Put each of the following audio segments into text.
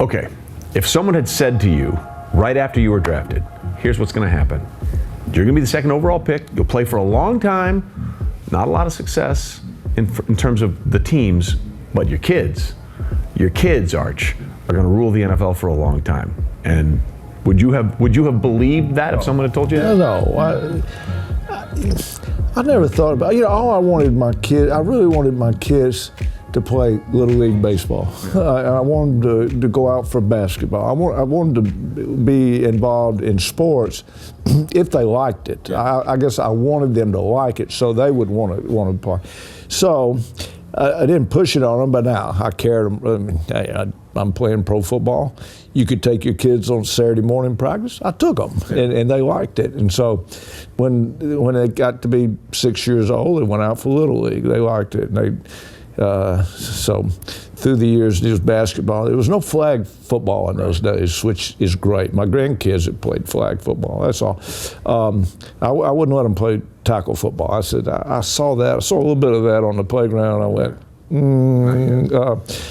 Okay, if someone had said to you right after you were drafted, here's what's going to happen. You're going to be the second overall pick. You'll play for a long time. Not a lot of success in terms of the teams, but your kids, Arch, are going to rule the NFL for a long time. And would you have believed that if someone had told you that? No, I never thought about it. All I really wanted my kids to play Little League baseball. I wanted to go out for basketball. I wanted to be involved in sports if they liked it. I guess I wanted them to like it so they would want to play. So I didn't push it on them, but now I cared them. I mean, hey, I'm playing pro football. You could take your kids on Saturday morning practice. I took them, and they liked it. And so when they got to be 6 years old, they went out for Little League. They liked it. And so through the years, it was basketball. There was no flag football in those days, which is great. My grandkids had played flag football. That's all. I wouldn't let them play tackle football. I said, I saw that. I saw a little bit of that on the playground. I went,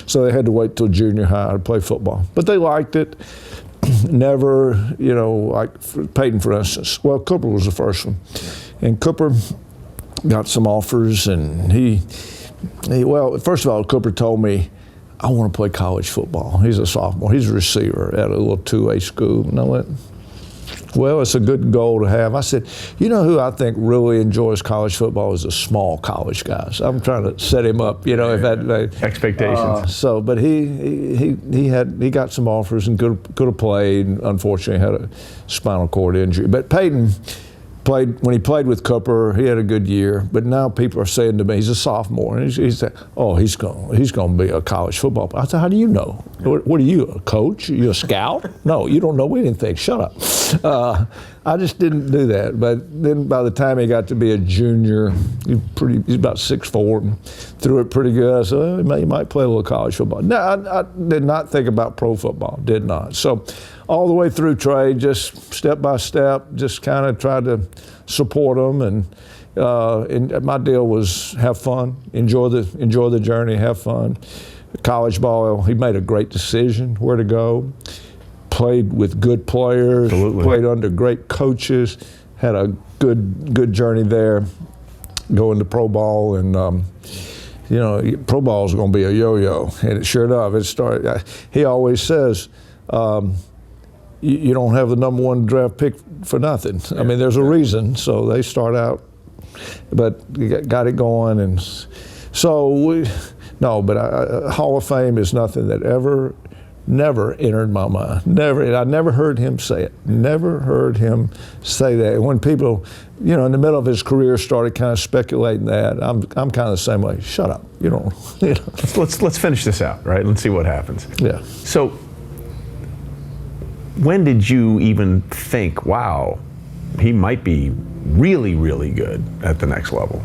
so they had to wait till junior high to play football. But they liked it. Never, like Peyton, for instance. Well, Cooper was the first one. And Cooper got some offers, and well, first of all, Cooper told me, I want to play college football. He's a sophomore. He's a receiver at a little 2A school. And I went, well, it's a good goal to have. I said, you know who I think really enjoys college football is the small college guys. I'm trying to set him up, if that expectations. But he got some offers and could have played. Unfortunately, had a spinal cord injury. But Peyton when he played with Cooper, he had a good year. But now people are saying to me, he's a sophomore, and he's going to be a college football player. I said, how do you know? What are you, a coach? Are you a scout? No, you don't know anything. Shut up. I just didn't do that. But then by the time he got to be a junior, he's about 6'4", and threw it pretty good. I said, well, he might play a little college football. No, I did not think about pro football. Did not. So all the way through, Trey, just step by step, just kind of tried to support him. And my deal was have fun, enjoy the journey, have fun. College ball, he made a great decision where to go. Played with good players, Absolutely. Played under great coaches, had a good journey there, going to pro ball, and pro ball is going to be a yo-yo, and it sure enough, it started. He always says, you don't have the number one draft pick for nothing. Yeah. I mean, there's a reason, so they start out, but got it going, and so Hall of Fame is nothing that never entered my mind. Never. I never heard him say it. Never heard him say that. When people, in the middle of his career, started kind of speculating that, I'm kind of the same way. Shut up. Let's finish this out, right? Let's see what happens. Yeah. So, when did you even think, wow, he might be really, really good at the next level?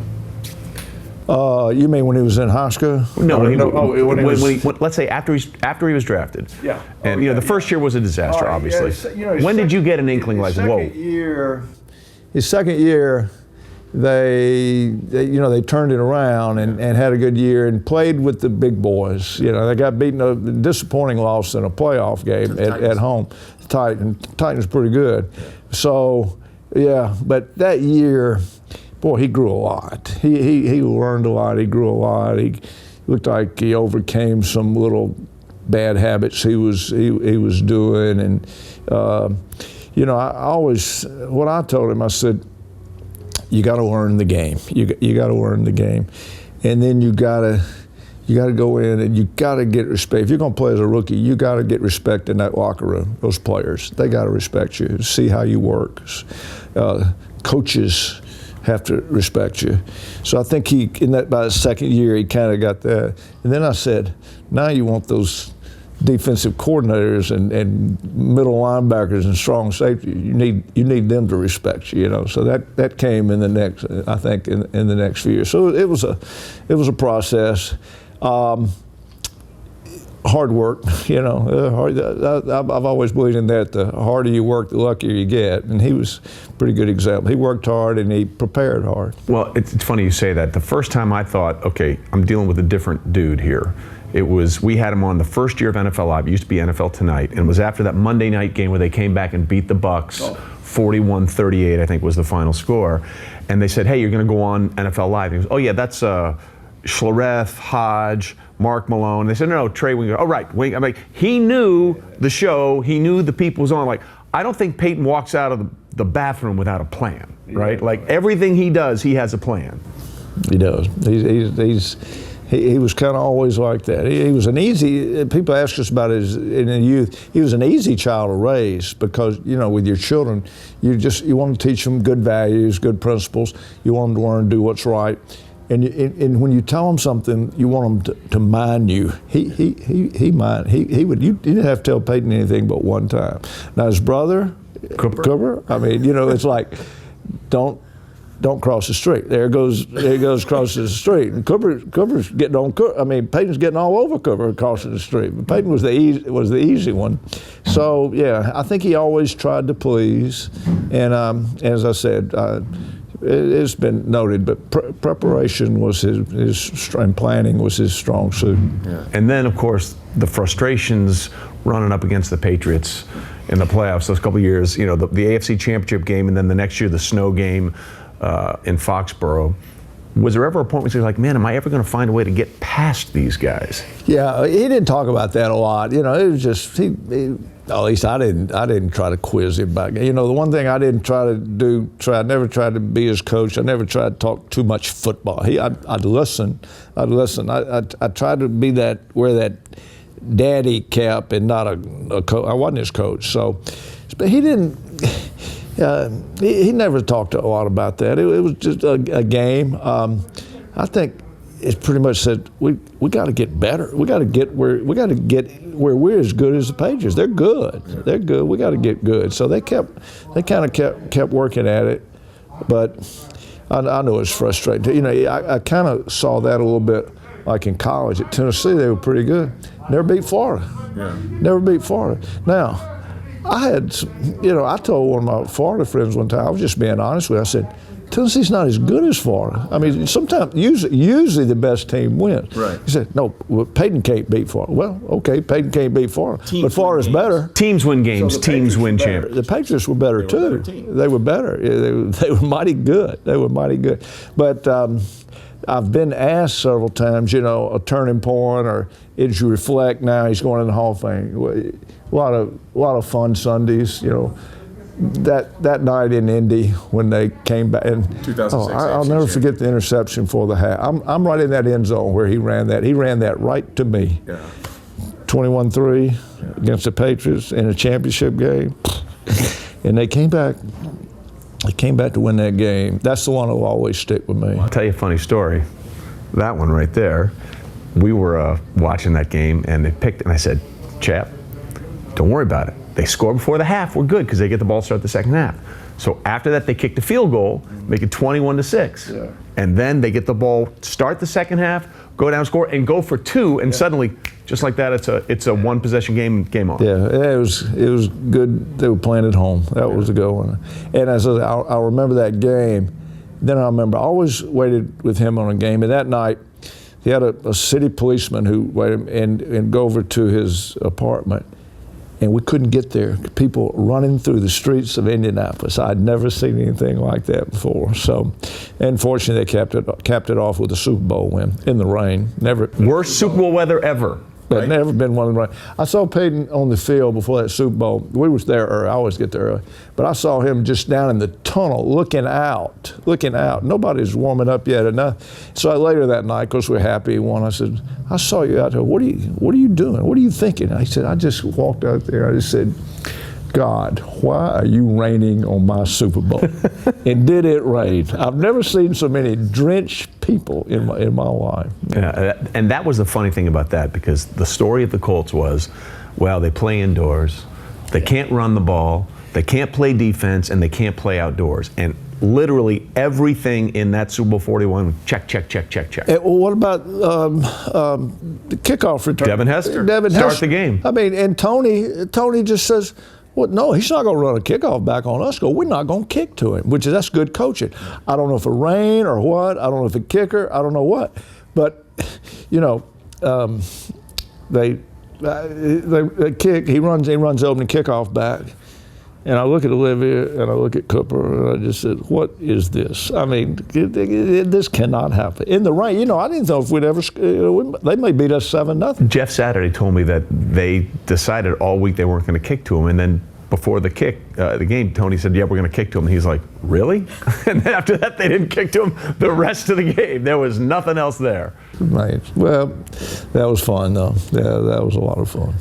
You mean when he was in high school? No, let's say after he was drafted. Yeah. And the first year was a disaster, obviously. Yeah, when did you get an inkling like, whoa? His second year, they turned it around and had a good year and played with the big boys. They got beaten a disappointing loss in a playoff game at home. Titans pretty good. So, yeah, but that year, boy, he grew a lot. He learned a lot. He grew a lot. He looked like he overcame some little bad habits he was doing. And I always, what I told him, I said, you got to learn the game. You got to learn the game, and then you got to go in and you got to get respect. If you're going to play as a rookie, you got to get respect in that locker room. Those players, they got to respect you, see how you work. Coaches have to respect you. So I think by his second year, he kind of got that. And then I said, now you want those defensive coordinators and middle linebackers and strong safety. You need them to respect you. So that came in the next, I think, in the next few years. So it was a process. Hard work, I've always believed in that. The harder you work, the luckier you get. And he was a pretty good example. He worked hard and he prepared hard. Well, it's funny you say that. The first time I thought, okay, I'm dealing with a different dude here. We had him on the first year of NFL Live. It used to be NFL Tonight, and it was after that Monday night game where they came back and beat the Bucks. 41-38, I think, was the final score. And they said, hey, you're going to go on NFL Live. And he goes, oh, yeah, that's Schlereth, Hodge, Mark Malone. They said, no, Trey Wingo. Oh, right. I'm like, he knew the show. He knew the people was on. Like, I don't think Peyton walks out of the bathroom without a plan, right? Like, everything he does, he has a plan. He does. He was kind of always like that. He was an easy, people ask us about his in the youth, he was an easy child to raise because, with your children, you want to teach them good values, good principles. You want them to learn to do what's right. And when you tell them something, you want them to mind you. He mind. You didn't have to tell Peyton anything but one time. Now his brother, Cooper, I mean, it's like, don't cross the street. There goes crossing the street. And Cooper's getting on. Peyton's getting all over Cooper crossing the street. But Peyton was the easy one. So yeah, I think he always tried to please. And as I said, it's been noted, but preparation was his and planning was his strong suit. Yeah. And then of course the frustrations running up against the Patriots in the playoffs those couple of years. The AFC Championship game, and then the next year the snow game. In Foxborough. Was there ever a point where you're like, man, am I ever going to find a way to get past these guys? Yeah, he didn't talk about that a lot. It was just, at least I didn't try to quiz him back. The one thing I didn't try to do, I never tried to be his coach. I never tried to talk too much football. I'd listen. I tried to be wear that daddy cap and not a coach. I wasn't his coach. So, but he didn't. He never talked a lot about that. It was just a game. I think it pretty much said we got to get better. We got to get where we're as good as the Patriots. They're good. They're good. We got to get good. So they kind of kept working at it. But I know it's frustrating. I kind of saw that a little bit like in college at Tennessee. They were pretty good. Never beat Florida. Yeah. Never beat Florida. Now. I told one of my Florida friends one time, I was just being honest with you, I said, Tennessee's not as good as Florida. I mean, usually the best team wins. Right. He said, no, Peyton can't beat Florida. Well, okay, Peyton can't beat Florida, but Florida's better. Teams win games, so teams win championships. The Patriots were better too. They were better. They were mighty good. They were mighty good. But I've been asked several times, a turning point, or as you reflect now, he's going in the Hall of Fame. A lot of fun Sundays, that night in Indy when they came back. And 2006. I'll never forget the interception for the half. I'm right in that end zone where he ran that. He ran that right to me. Yeah. 21-3 against the Patriots in a championship game, and they came back. They came back to win that game. That's the one that will always stick with me. I'll tell you a funny story. That one right there. We were watching that game, and they picked, and I said, chap, don't worry about it. They score before the half. We're good because they get the ball to start the second half. So after that, they kick the field goal, make it 21-6. Yeah. And then they get the ball, start the second half, go down, score, and go for two. And suddenly, just like that, it's a one possession game on. Yeah, it was good. They were playing at home. That was a good one. And as I remember that game, then I remember I always waited with him on a game. And that night, he had a city policeman who waited and go over to his apartment. And we couldn't get there. People running through the streets of Indianapolis. I'd never seen anything like that before. So, unfortunately, they capped it off with a Super Bowl win in the rain. Never worst Super Bowl weather ever. But never been one of the rain. I saw Peyton on the field before that Super Bowl. We was there early. I always get there early. But I saw him just down in the tunnel looking out. Nobody's warming up yet. So later that night, of course, we're happy he won. I said, I saw you out there. What are you doing? What are you thinking? I said, I just walked out there. I just said, God, why are you raining on my Super Bowl? And did it rain? I've never seen so many drenched people in my life. Yeah, and that was the funny thing about that, because the story of the Colts was, well, they play indoors, they can't run the ball, they can't play defense, and they can't play outdoors. And literally everything in that Super Bowl 41, check. Well, what about the kickoff return? Devin Hester. Start the game. I mean, and Tony just says, well, no, he's not going to run a kickoff back on us. We're not going to kick to him, that's good coaching. I don't know if it rain or what. I don't know if it's kicker. I don't know what. But, they kick. He runs the opening kickoff back, and I look at Olivia and I look at Cooper and I just said, "What is this? I mean, this cannot happen in the rain." You know, I didn't know if we'd ever. They may beat us 7-0. Jeff Saturday told me that they decided all week they weren't going to kick to him, and then before the game, Tony said, "Yeah, we're going to kick to him." And he's like, "Really?" And then after that, they didn't kick to him the rest of the game. There was nothing else there. Right. Well, that was fun, though. Yeah, that was a lot of fun.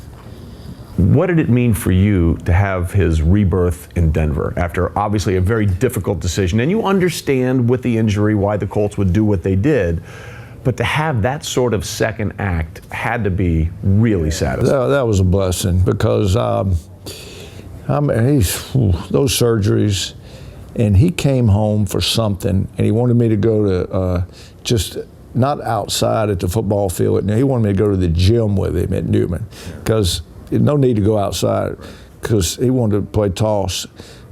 What did it mean for you to have his rebirth in Denver after obviously a very difficult decision? And you understand with the injury why the Colts would do what they did, but to have that sort of second act had to be really satisfying. That was a blessing because those surgeries, and he came home for something, and he wanted me to go to just not outside at the football field. He wanted me to go to the gym with him at Newman because no need to go outside because he wanted to play toss,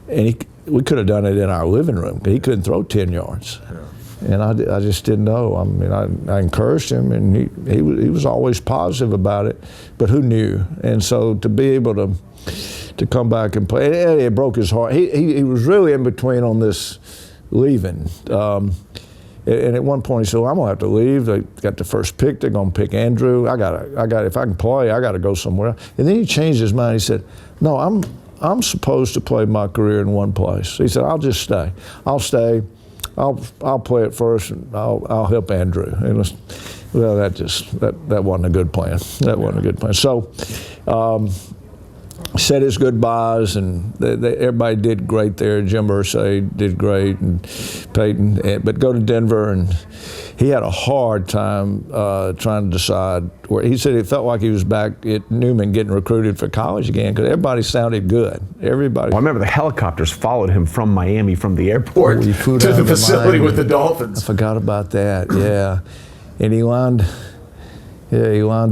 and we could have done it in our living room. He couldn't throw 10 yards. And I just didn't know. I mean, I encouraged him, and he was always positive about it, but who knew? And so to be able to come back and play, it broke his heart. He was really in between on this leaving. And at one point he said, well, I'm gonna have to leave. They got the first pick, they're gonna pick Andrew. I got if I can play, I gotta go somewhere. And then he changed his mind. He said, no, I'm supposed to play my career in one place. He said, I'll just stay. I'll stay. I'll play it first, and I'll help Andrew. And that wasn't a good plan. That wasn't a good plan. So said his goodbyes, and everybody did great there. Jim Irsay did great, and Peyton. But go to Denver, and he had a hard time trying to decide where. He said it felt like he was back at Newman getting recruited for college again because everybody sounded good. Everybody. Well, I remember the helicopters followed him from Miami, from the airport to the facility with the Dolphins. I forgot about that. Yeah, and he lined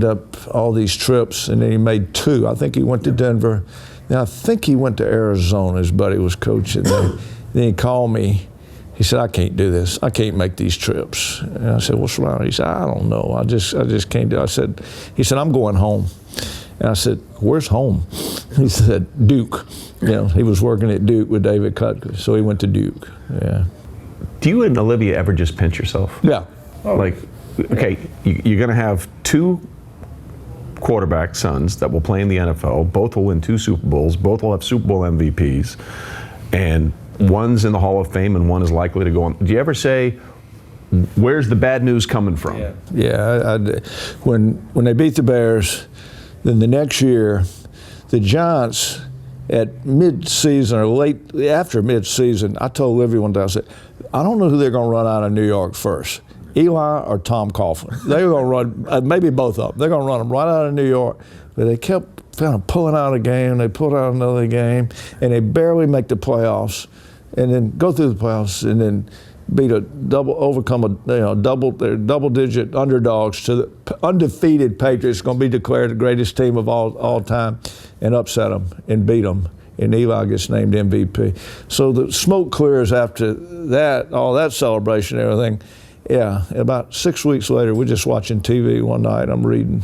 up all these trips, and then he made 2. I think he went to Denver, and I think he went to Arizona. His buddy was coaching. Then he called me. He said, I can't do this. I can't make these trips. And I said, what's wrong? He said, I don't know. I just can't do it. He said, I'm going home. And I said, where's home? He said, Duke. You know, he was working at Duke with David Cutcliffe, so he went to Duke. Yeah. Do you and Olivia ever just pinch yourself? Yeah. Like, okay, you're going to have 2 quarterback sons that will play in the NFL. Both will win 2 Super Bowls. Both will have Super Bowl MVPs. And one's in the Hall of Fame and one is likely to go on. Do you ever say, where's the bad news coming from? Yeah. When they beat the Bears, then the next year, the Giants at mid-season or late after mid-season, I told Olivia one day, I said, I don't know who they're going to run out of New York first. Eli or Tom Coughlin. They were going to run, maybe both of them. They're going to run them right out of New York. But they kept kind of pulling out a game. They pulled out another game, and they barely make the playoffs, and then go through the playoffs, and then overcome double-digit underdogs to the undefeated Patriots, going to be declared the greatest team of all time, and upset them and beat them. And Eli gets named MVP. So the smoke clears after that, all that celebration and everything. Yeah, about 6 weeks later, we're just watching TV one night. I'm reading.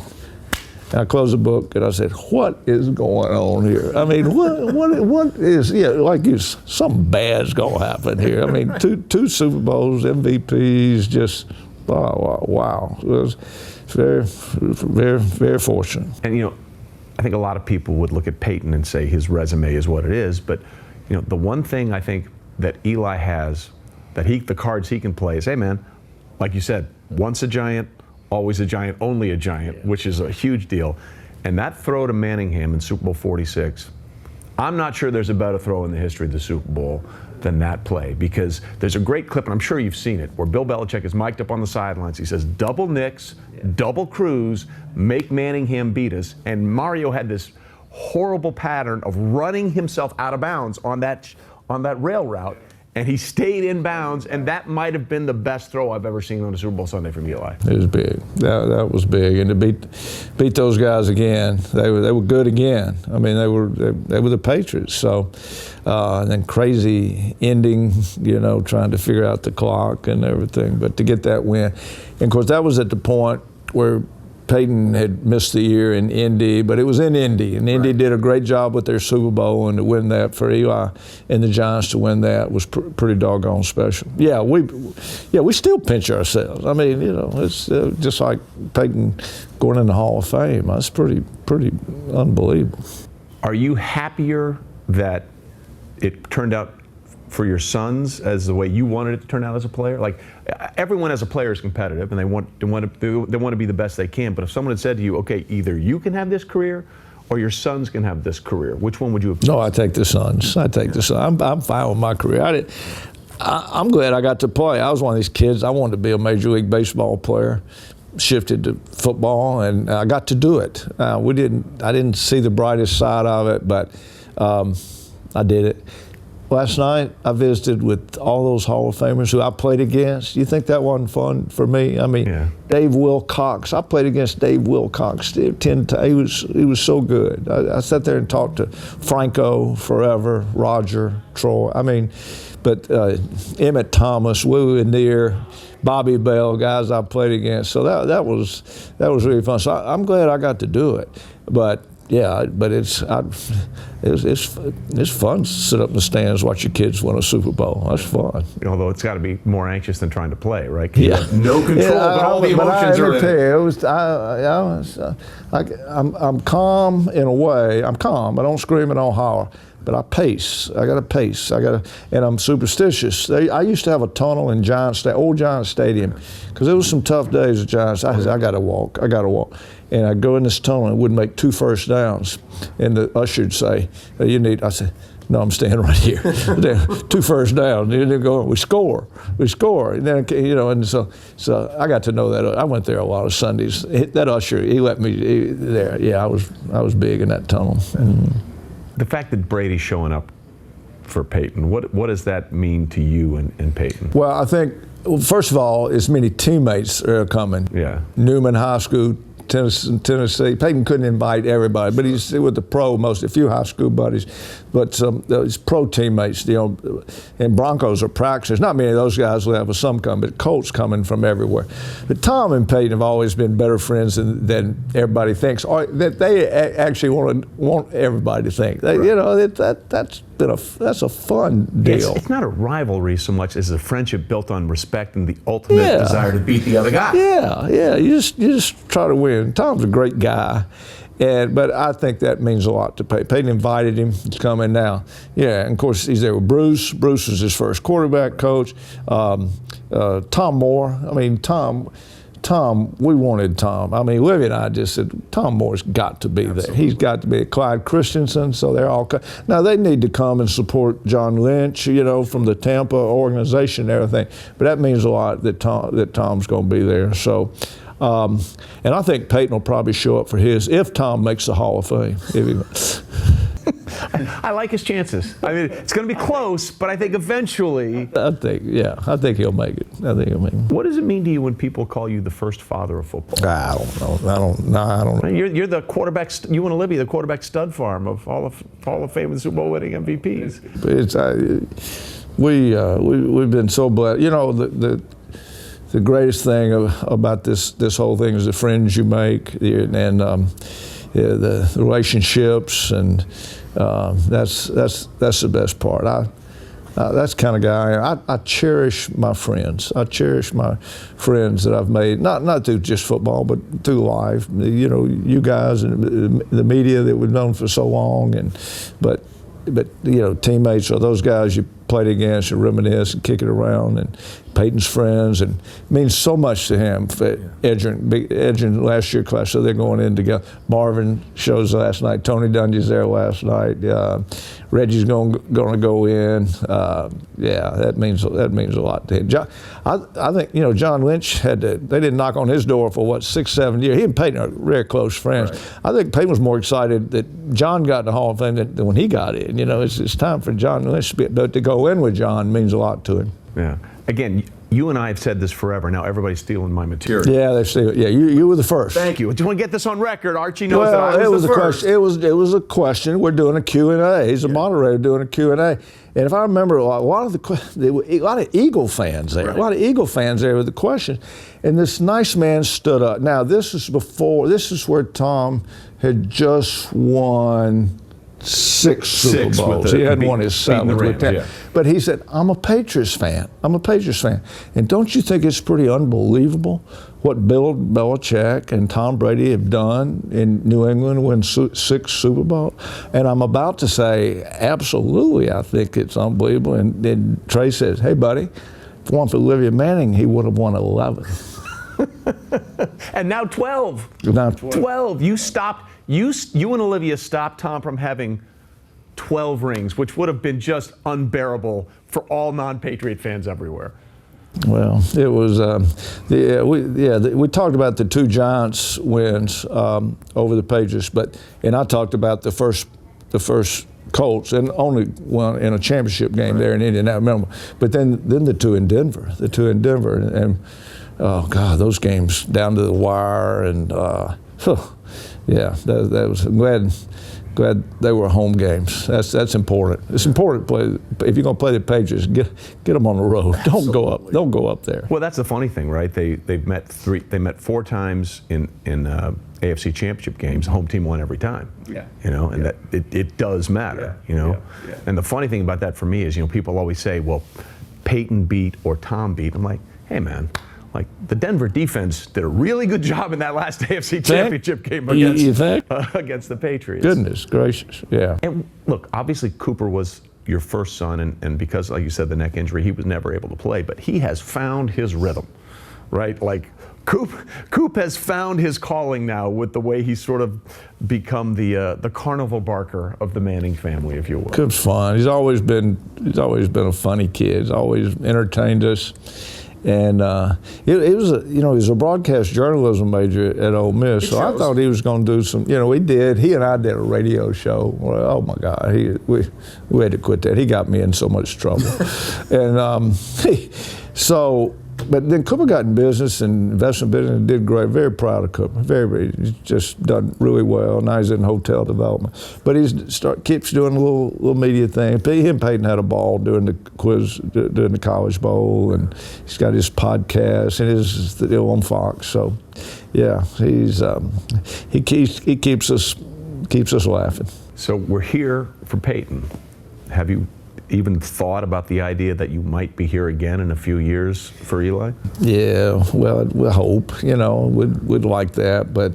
And I closed the book and I said, "What is going on here? I mean, what is? Yeah, like something bad's gonna happen here. I mean, two Super Bowls, MVPs, just wow. It was very, very, very fortunate." And I think a lot of people would look at Peyton and say his resume is what it is, but the one thing I think that Eli has, the cards he can play is, hey man, like you said, once a giant, always a giant, only a giant, which is a huge deal. And that throw to Manningham in Super Bowl 46, I'm not sure there's a better throw in the history of the Super Bowl than that play, because there's a great clip, and I'm sure you've seen it, where Bill Belichick is mic'd up on the sidelines. He says, double Knicks, double Cruz, make Manningham beat us. And Mario had this horrible pattern of running himself out of bounds on that rail route, and he stayed in bounds, and that might have been the best throw I've ever seen on a Super Bowl Sunday from Eli. It was big. That was big, and to beat those guys again, they were good again. I mean, they were the Patriots. So, and then crazy ending, trying to figure out the clock and everything, but to get that win, and of course that was at the point where Peyton had missed the year in Indy, but it was in Indy, and Indy did a great job with their Super Bowl, and to win that for Eli and the Giants to win that was pretty doggone special. Yeah, we still pinch ourselves. I mean, it's just like Peyton going in the Hall of Fame. That's pretty unbelievable. Are you happier that it turned out for your sons as the way you wanted it to turn out as a player? Like, everyone as a player is competitive, and they want to be the best they can. But if someone had said to you, okay, either you can have this career or your sons can have this career, which one would you have? No, I take the sons. I take the sons. I'm fine with my career. I'm glad I got to play. I was one of these kids. I wanted to be a Major League Baseball player. Shifted to football, and I got to do it. I didn't see the brightest side of it, but I did it. Last night, I visited with all those Hall of Famers who I played against. You think that wasn't fun for me? I mean, Dave Wilcox. I played against Dave Wilcox. He was so good. I sat there and talked to Franco forever, Roger, Troy. I mean, but Emmett Thomas, Willie Lanier, Bobby Bell, guys I played against. So that was really fun. So I'm glad I got to do it. But yeah, but it's fun to sit up in the stands, watch your kids win a Super Bowl. That's fun. Although it's got to be more anxious than trying to play, right? Yeah. You have no control, but all the emotions are there. I'm calm in a way. I'm calm. I don't scream and I don't holler. But I pace. I got to pace. And I'm superstitious. I used to have a tunnel in old Giants Stadium, because there was some tough days at Giants. I said, I got to walk. And I'd go in this tunnel and would make 2 first downs. And the usher would say, I said, no, I'm staying right here. 2 first downs. And then go, we score. And then, and so I got to know that. I went there a lot of Sundays. That usher, he let me there. Yeah, I was big in that tunnel. The fact that Brady's showing up for Peyton, what does that mean to you and Peyton? Well, I think, first of all, as many teammates are coming. Yeah. Newman High School, Tennessee. Peyton couldn't invite everybody, but he's with the pro a few high school buddies, but his pro teammates, and Broncos are practices. Not many of those guys left, but some come, but Colts coming from everywhere. But Tom and Peyton have always been better friends than everybody thinks, or that they actually want everybody to think. That's a fun deal. It's not a rivalry so much as a friendship built on respect and the ultimate desire to beat the other guy. Yeah. You just try to win. Tom's a great guy, but I think that means a lot to Peyton. Peyton invited him. He's coming now. Yeah, and of course he's there with Bruce. Bruce was his first quarterback coach. Tom Moore. I mean, Tom, we wanted Tom. I mean, Livy and I just said, Tom Moore's got to be there. He's got to be. Clyde Christensen, so they're all. Now, they need to come and support John Lynch, from the Tampa organization and everything. But that means a lot that Tom's going to be there. So, and I think Peyton will probably show up for his, if Tom makes the Hall of Fame. I like his chances. I mean, it's going to be close, but I think eventually. I think he'll make it. What does it mean to you when people call you the first father of football? I don't know. You're the quarterback. You and Olivia, the quarterback stud farm of Hall of Fame and Super Bowl winning MVPs. We've been so blessed. The greatest thing about this whole thing is the friends you make and the relationships, and that's the best part. That's the kind of guy I am. I cherish my friends. I cherish my friends that I've made, not through just football, but through life. You guys and the media that we've known for so long, but teammates are those guys you played against and reminisce and kick it around, and Peyton's friends, and it means so much to him. Edging last year class, so they're going in together. Marvin shows last night. Tony Dungy's there last night. Reggie's going to go in. That means a lot to him. I think John Lynch they didn't knock on his door for 6-7 years. He and Peyton are very close friends. Right. I think Peyton was more excited that John got in the Hall of Fame than when he got in. It's time for John Lynch to go in with John means a lot to him. Yeah. Again, you and I have said this forever. Now everybody's stealing my material. Yeah, they say. Yeah, you were the first. Thank you. I just want to get this on record. Archie knows that I was the a first. question. It was a question. We're doing a Q&A. He's a moderator doing a Q&A. And if I remember, a lot of Eagle fans there. Right. A lot of Eagle fans there with the question. And this nice man stood up. Now this is where Tom had just won 6 Super Bowls. He hadn't won his 7th with 10. Yeah. But he said, I'm a Patriots fan. I'm a Patriots fan. And don't you think it's pretty unbelievable what Bill Belichick and Tom Brady have done in New England, win 6 Super Bowls? And I'm about to say, absolutely, I think it's unbelievable. And then Trey says, hey, buddy, if it weren't for Olivia Manning, he would have won 11. And now 12. Now 12. You and Olivia stopped Tom from having 12 rings, which would have been just unbearable for all non-Patriot fans everywhere. Well, it was. We talked about the 2 Giants wins over the Patriots, and I talked about the first Colts, and only one in a championship game there in Indianapolis. But then the 2 in Denver, and oh God, those games down to the wire, and yeah, that was. I'm glad they were home games. That's important. It's important to play. If you're going to play the Patriots, get them on the road. Don't go up there. Well, that's the funny thing, right? They've met 4 times in AFC Championship games. The home team won every time. Yeah. And that it does matter. Yeah. And the funny thing about that for me is, people always say, well, Peyton beat or Tom beat. I'm like, hey man. Like, the Denver defense did a really good job in that last AFC Championship game against the Patriots. Goodness gracious, yeah. And look, obviously Cooper was your first son, and because, like you said, the neck injury, he was never able to play. But he has found his rhythm, right? Like, Coop has found his calling now with the way he's sort of become the carnival barker of the Manning family, if you will. Coop's fun. He's always been a funny kid. He's always entertained us. And he was a broadcast journalism major at Ole Miss, so I thought he was going to do some. He and I did a radio show. Well, oh my God, we had to quit that. He got me in so much trouble, and but then Cooper got in business and investment business and did great. Very proud of Cooper. Very, he's just done really well. Now he's in hotel development. But keeps doing a little media thing. He and Peyton had a ball doing the quiz, doing the College Bowl, and he's got his podcast and his deal on Fox. So, yeah, he keeps us laughing. So we're here for Peyton. Have you even thought about the idea that you might be here again in a few years for Eli? Yeah, well, we hope. We'd like that, but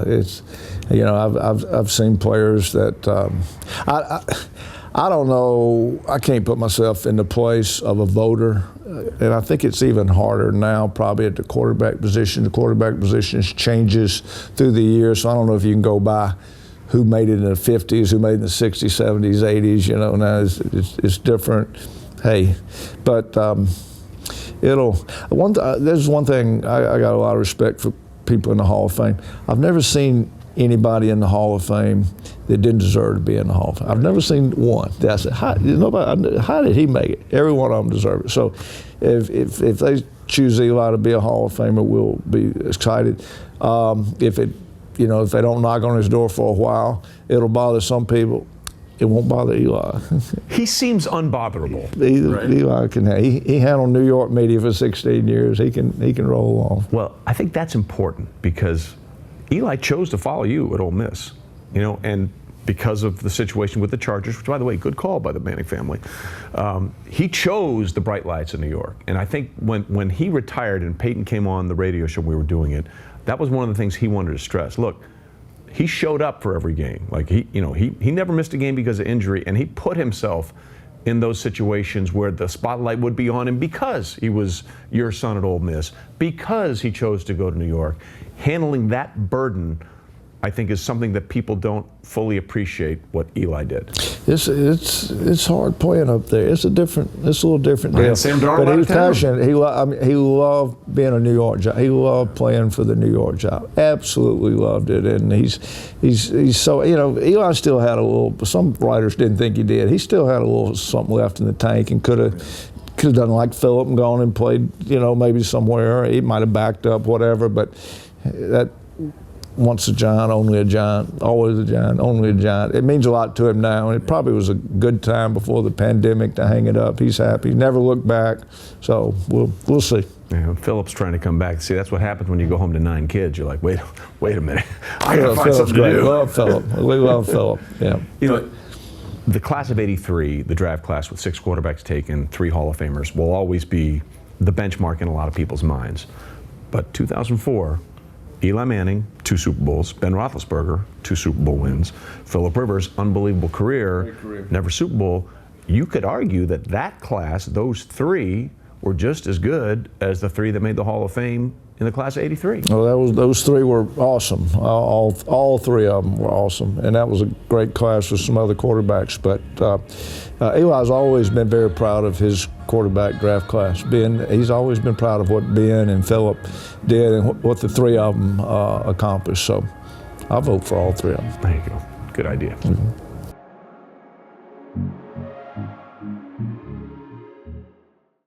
it's, I've seen players that I don't know. I can't put myself in the place of a voter, and I think it's even harder now, probably at the quarterback position. The quarterback position changes through the years, so I don't know if you can go by who made it in the 50s, who made it in the 60s, 70s, 80s, now it's different. Hey, but there's one thing, I got a lot of respect for people in the Hall of Fame. I've never seen anybody in the Hall of Fame that didn't deserve to be in the Hall of Fame. I've never seen one. I said, how did he make it? Every one of them deserve it. So if they choose Eli to be a Hall of Famer, we'll be excited. If they don't knock on his door for a while, it'll bother some people. It won't bother Eli. He seems unbotherable. Eli he handled New York media for 16 years. He can roll along. Well, I think that's important because Eli chose to follow you at Ole Miss, and because of the situation with the Chargers, which, by the way, good call by the Manning family, he chose the bright lights of New York. And I think when he retired and Peyton came on the radio show, we were doing it, that was one of the things he wanted to stress. Look, he showed up for every game. Like he never missed a game because of injury, and he put himself in those situations where the spotlight would be on him because he was your son at Ole Miss, because he chose to go to New York. Handling that burden, I think, is something that people don't fully appreciate what Eli did. It's hard playing up there. It's a little different deal. Sam Darnold, but he was passionate. He loved being a New York job. He loved playing for the New York job. Absolutely loved it. And he's so, Eli still had a little. Some writers didn't think he did. He still had a little something left in the tank and could could have done like Phillip and gone and played, maybe somewhere. He might have backed up, whatever, but that once a giant, only a giant, always a giant, only a giant. It means a lot to him now, and it probably was a good time before the pandemic to hang it up. He's happy. Never looked back, so we'll see. Yeah, Phillip's trying to come back. See, that's what happens when you go home to 9 kids. You're like, wait a minute. I gotta find something to do. Love Phillip. We love Phillip. Yeah. The class of '83, the draft class with 6 quarterbacks taken, 3 Hall of Famers, will always be the benchmark in a lot of people's minds. But 2004, Eli Manning, 2 Super Bowls. Ben Roethlisberger, 2 Super Bowl wins. Phillip Rivers, unbelievable career, never Super Bowl. You could argue that class, those 3, were just as good as the 3 that made the Hall of Fame in the class of '83. Well, those 3 were awesome. All 3 of them were awesome, and that was a great class with some other quarterbacks. But Eli's always been very proud of his quarterback draft class. He's always been proud of what Ben and Phillip did and what the 3 of them accomplished. So I vote for all 3 of them. There you go. Good idea. Mm-hmm.